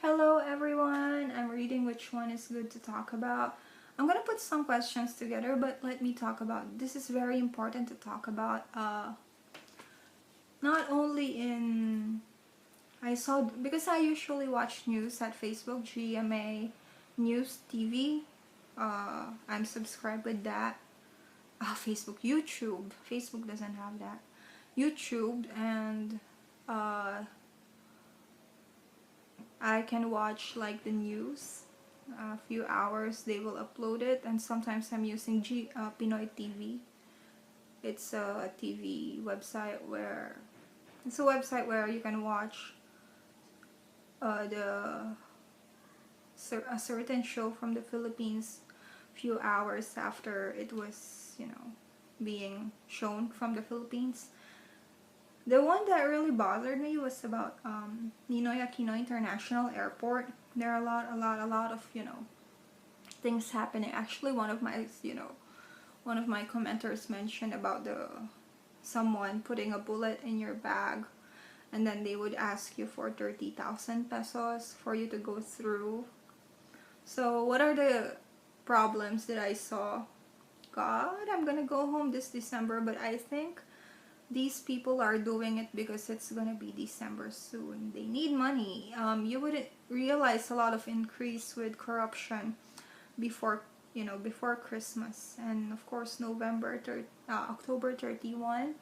Hello everyone, I'm reading which one is good to talk about. I'm gonna put some questions together, but let me talk about this. Is very important to talk about. Not only in because I usually watch news at Facebook, GMA News TV. I'm subscribed with that. Facebook, YouTube. Facebook doesn't have that. YouTube, and I can watch like the news. A few hours they will upload it, and sometimes I'm using Pinoy TV. It's a TV website where you can watch a certain show from the Philippines few hours after it was being shown from the Philippines. The one that really bothered me was about Ninoy Aquino International Airport. There are a lot of things happening. Actually, one of my commenters mentioned about someone putting a bullet in your bag, and then they would ask you for 30,000 pesos for you to go through. So what are the problems that I saw? God, I'm gonna go home this December, but I think these people are doing it because it's gonna be December soon. They need money. You would realize a lot of increase with corruption before Christmas, and of course October 31.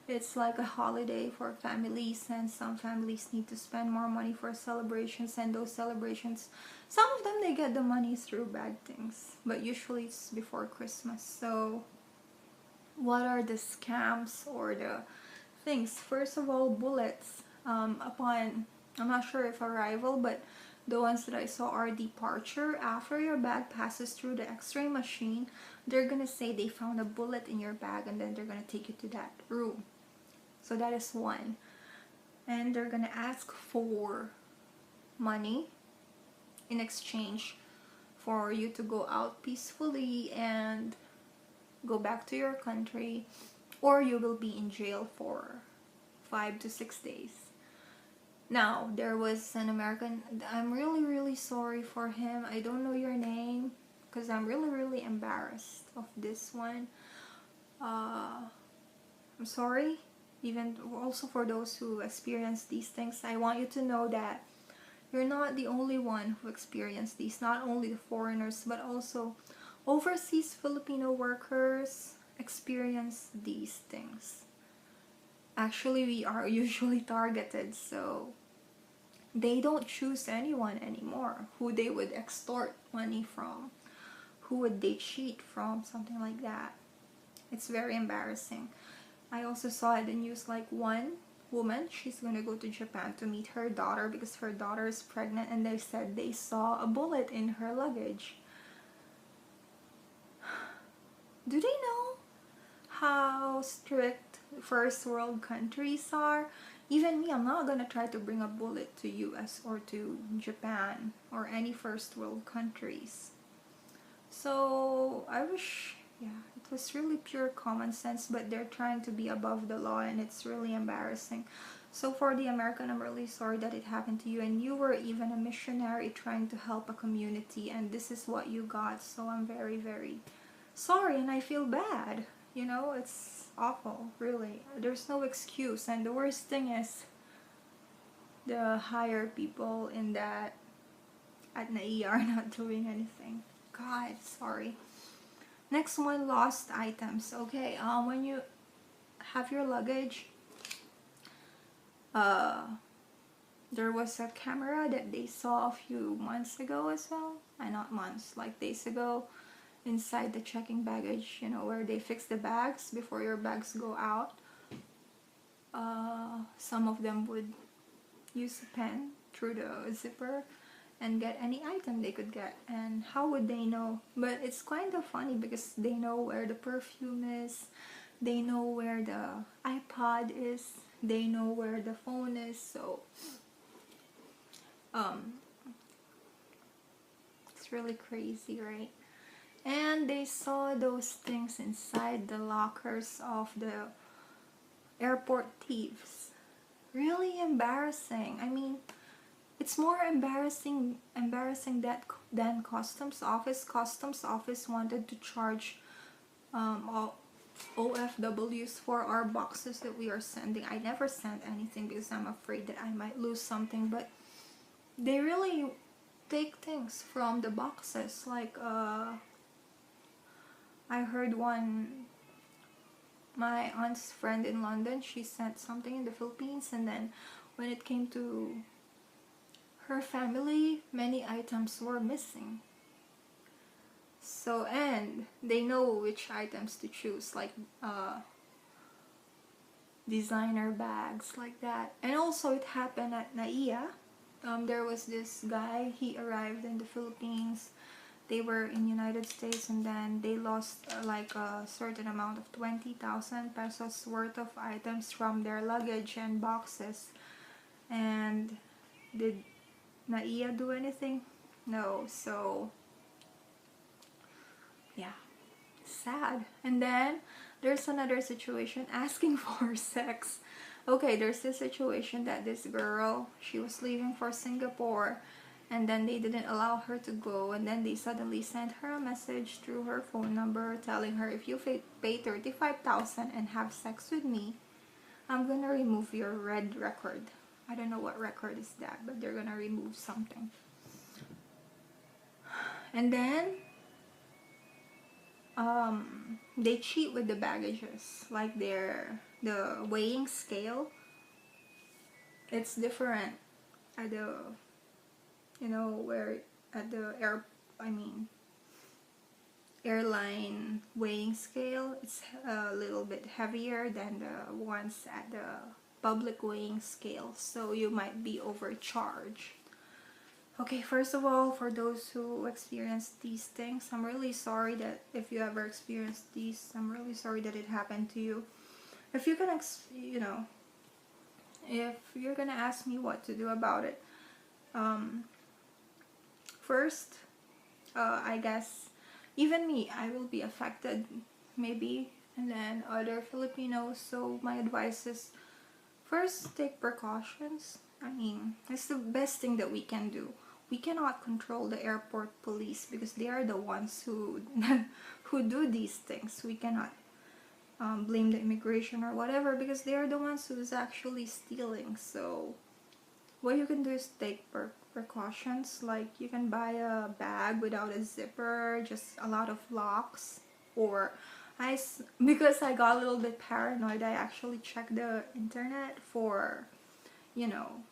It's like a holiday for families, and some families need to spend more money for celebrations, and those celebrations, some of them they get the money through bad things, but usually it's before Christmas. So what are the scams or the things? First of all, bullets. I'm not sure if arrival, but the ones that I saw are departure. After your bag passes through the x-ray machine, they're gonna say they found a bullet in your bag, and then they're gonna take you to that room. So that is one. And they're gonna ask for money in exchange for you to go out peacefully and go back to your country, or you will be in jail for 5 to 6 days. Now, there was an American, I'm really sorry for him. I don't know your name because I'm really embarrassed of this one. I'm sorry. Even also for those who experience these things, I want you to know that you're not the only one who experienced these. Not only the foreigners, but also overseas Filipino workers experience these things. Actually, we are usually targeted, so they don't choose anyone anymore who they would extort money from, who would they cheat from, something like that. It's very embarrassing. I also saw in the news like one woman, she's gonna go to Japan to meet her daughter because her daughter is pregnant, and they said they saw a bullet in her luggage. Do they know how strict first world countries are? Even me, I'm not gonna try to bring a bullet to US or to Japan or any first world countries. So I wish, it was really pure common sense, but they're trying to be above the law, and it's really embarrassing. So for the American, I'm really sorry that it happened to you, and you were even a missionary trying to help a community, and this is what you got. So I'm very sorry, and I feel bad. It's awful, really. There's no excuse, and the worst thing is the higher people in that at NAIA are not doing anything. God, sorry. Next one, lost items. Okay, when you have your luggage, there was a camera that they saw a few months ago as well. Not months, like days ago, inside the checking baggage, where they fix the bags before your bags go out. Some of them would use a pen through the zipper and get any item they could get. And how would they know? But it's kind of funny because they know where the perfume is, they know where the iPod is, they know where the phone is. So it's really crazy, right? And they saw those things inside the lockers of the airport thieves. Really embarrassing. I mean, it's more embarrassing that than customs office. Customs office wanted to charge all OFWs for our boxes that we are sending. I never sent anything because I'm afraid that I might lose something, but they really take things from the boxes. Like I heard my aunt's friend in London, she sent something in the Philippines, and then when it came to her family, many items were missing. So, and they know which items to choose, like designer bags, like that. And also it happened at NAIA. There was this guy, he arrived in the Philippines. They were in United States, and then they lost like a certain amount of 20,000 pesos worth of items from their luggage and boxes. And did NAIA do anything? No. So yeah, sad. And then there's another situation, asking for sex. Okay, there's this situation that this girl, she was leaving for Singapore, and then they didn't allow her to go, and then they suddenly sent her a message through her phone number telling her, if you pay 35,000 and have sex with me, I'm gonna remove your red record. I don't know what record is that, but they're gonna remove something. And then they cheat with the baggages, like the weighing scale, it's different at the, you know, where at the airline weighing scale, it's a little bit heavier than the ones at the public weighing scale, so you might be overcharged. Okay, first of all, for those who experienced these things, I'm really sorry that if you ever experienced these, I'm really sorry that it happened to you. If you can, you know, if you're gonna ask me what to do about it, first, I guess, even me, I will be affected, maybe, and then other Filipinos. So my advice is, first, take precautions. I mean, it's the best thing that we can do. We cannot control the airport police because they are the ones who who do these things. We cannot blame the immigration or whatever because they are the ones who's actually stealing. So what you can do is take precautions. Like you can buy a bag without a zipper, just a lot of locks. Or because I got a little bit paranoid, I actually checked the internet for, you know,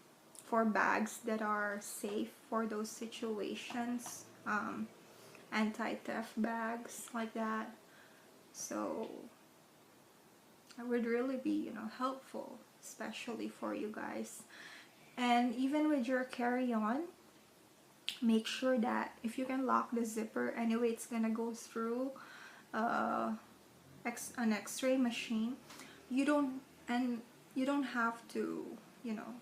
for bags that are safe for those situations, anti-theft bags like that. So it would really be, you know, helpful, especially for you guys. And even with your carry-on, make sure that if you can lock the zipper, anyway it's gonna go through an X-ray machine. You don't have to, you know,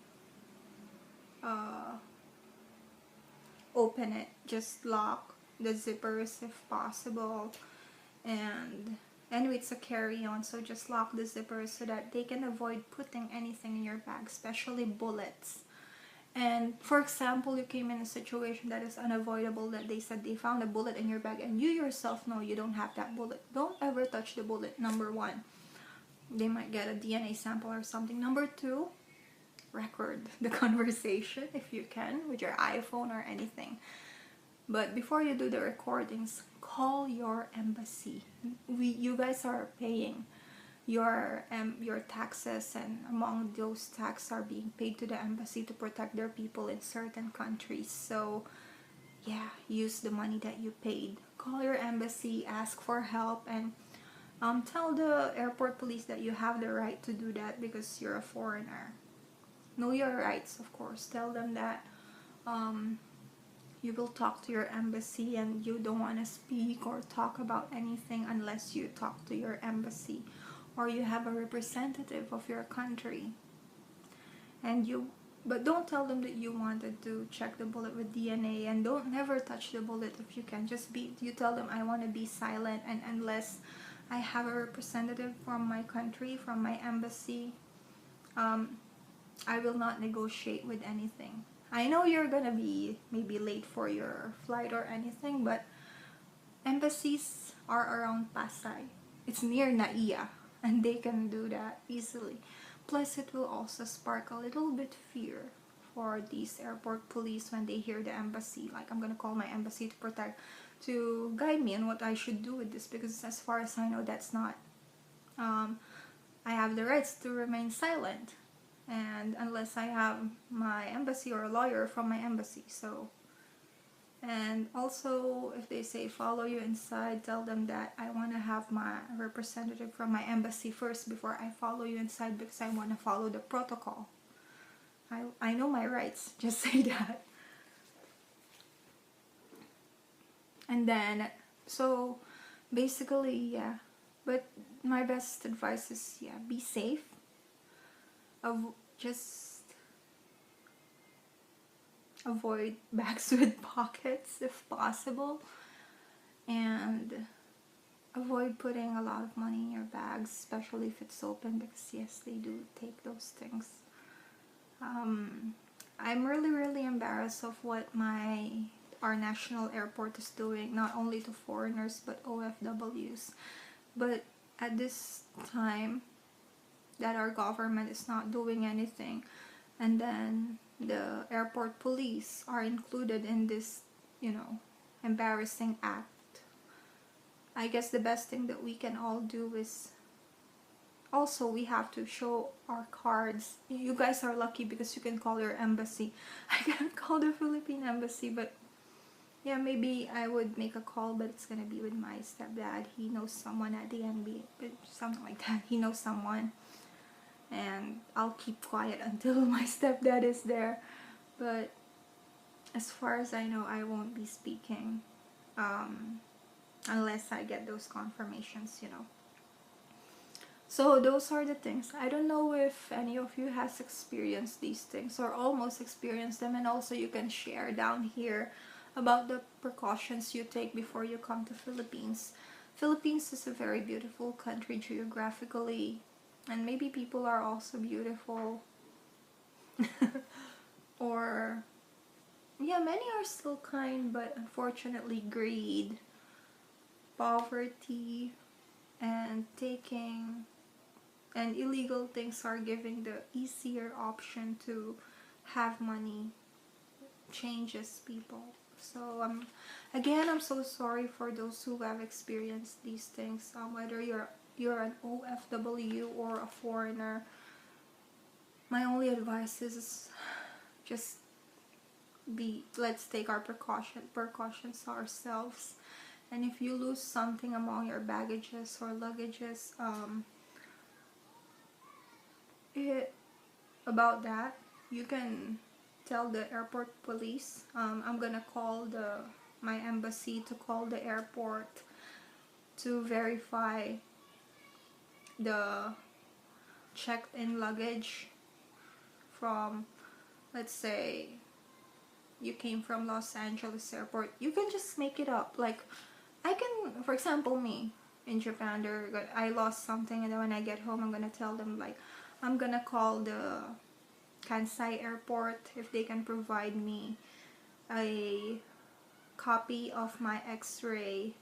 open it. Just lock the zippers if possible. And anyway, it's a carry-on, so just lock the zippers so that they can avoid putting anything in your bag, especially bullets. And for example, you came in a situation that is unavoidable, that they said they found a bullet in your bag and you yourself know you don't have that bullet. Don't ever touch the bullet, number one. They might get a DNA sample or something. Number two, record the conversation if you can with your iPhone or anything. But before you do the recordings, call your embassy. You guys are paying your taxes, and among those taxes are being paid to the embassy to protect their people in certain countries. So yeah, use the money that you paid. Call your embassy, ask for help, and tell the airport police that you have the right to do that because you're a foreigner. Know your rights, of course. Tell them that you will talk to your embassy and you don't want to speak or talk about anything unless you talk to your embassy or you have a representative of your country. But don't tell them that you wanted to check the bullet with DNA, and don't never touch the bullet if you can. You tell them, I want to be silent, and unless I have a representative from my country, from my embassy, I will not negotiate with anything. I know you're gonna be maybe late for your flight or anything, but embassies are around Pasay. It's near NAIA, and they can do that easily. Plus, it will also spark a little bit fear for these airport police when they hear the embassy. Like, I'm gonna call my embassy to guide me on what I should do with this, because as far as I know, that's not. I have the rights to remain silent, and unless I have my embassy or a lawyer from my embassy. So, and also, if they say follow you inside, tell them that I want to have my representative from my embassy first before I follow you inside, because I want to follow the protocol. I know my rights, just say that. And then, so basically, yeah. But my best advice is, yeah, be safe. Just avoid bags with pockets if possible, and avoid putting a lot of money in your bags, especially if it's open, because yes, they do take those things. I'm really embarrassed of what our national airport is doing, not only to foreigners but OFWs. But at this time that our government is not doing anything, and then the airport police are included in this, embarrassing act, I guess the best thing that we can all do is, also, we have to show our cards. You guys are lucky because you can call your embassy. I can't call the Philippine embassy, but yeah, maybe I would make a call, but it's gonna be with my stepdad. He knows someone at the NB, but something like that. He knows someone, and I'll keep quiet until my stepdad is there. But as far as I know, I won't be speaking unless I get those confirmations, So those are the things. I don't know if any of you has experienced these things or almost experienced them, and also you can share down here about the precautions you take before you come to Philippines. Philippines is a very beautiful country geographically, and maybe people are also beautiful. Or yeah, many are still kind, but unfortunately greed, poverty, and taking and illegal things are giving the easier option to have money changes people. So again, I'm so sorry for those who have experienced these things, whether you're an OFW or a foreigner. My only advice is just let's take our precautions ourselves. And if you lose something among your baggages or luggages, about that, you can tell the airport police. I'm gonna call my embassy to call the airport to verify the checked-in luggage from, let's say, you came from Los Angeles airport. You can just make it up. Like, I can, for example, me in Japan, I lost something, and then when I get home, I'm gonna tell them, like, I'm gonna call the Kansai airport if they can provide me a copy of my x-ray,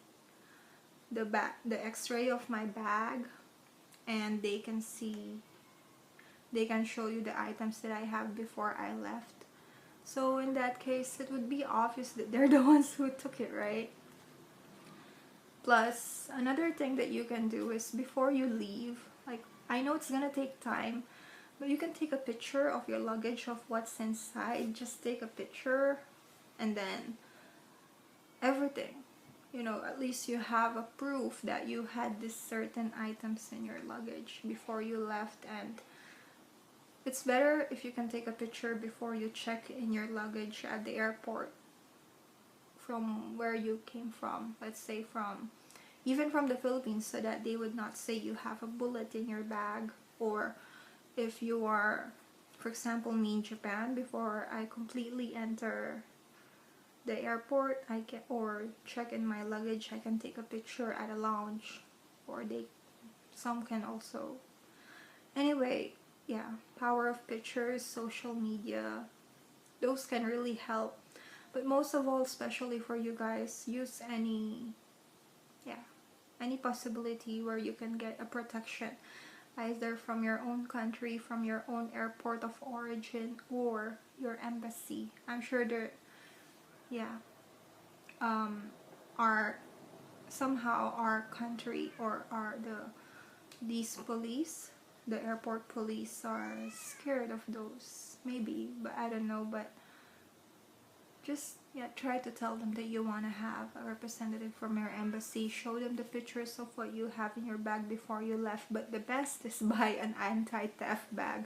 the x-ray of my bag, and they can show you the items that I have before I left. So in that case, it would be obvious that they're the ones who took it, right? Plus, another thing that you can do is before you leave, like, I know it's gonna take time, but you can take a picture of your luggage, of what's inside. Just take a picture, and then everything, at least you have a proof that you had these certain items in your luggage before you left. And it's better if you can take a picture before you check in your luggage at the airport from where you came from, let's say even from the Philippines, so that they would not say you have a bullet in your bag. Or if you are, for example, me in Japan, before I completely enter the airport, or check in my luggage, I can take a picture at a lounge, or some can also. Anyway, yeah, power of pictures, social media, Those can really help. But most of all, especially for you guys, use any possibility where you can get a protection, either from your own country, from your own airport of origin, or your embassy. I'm sure there, are somehow our country or these police, the airport police, are scared of those, maybe, but I don't know. But just try to tell them that you want to have a representative from your embassy. Show them the pictures of what you have in your bag before you left. But the best is buy an anti-theft bag,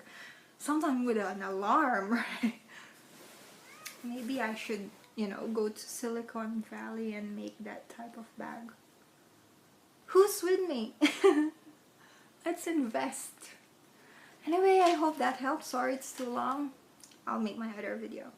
sometimes with an alarm, right? Maybe I should go to Silicon Valley and make that type of bag. Who's with me? Let's invest. Anyway, I hope that helps. Sorry it's too long. I'll make my other video.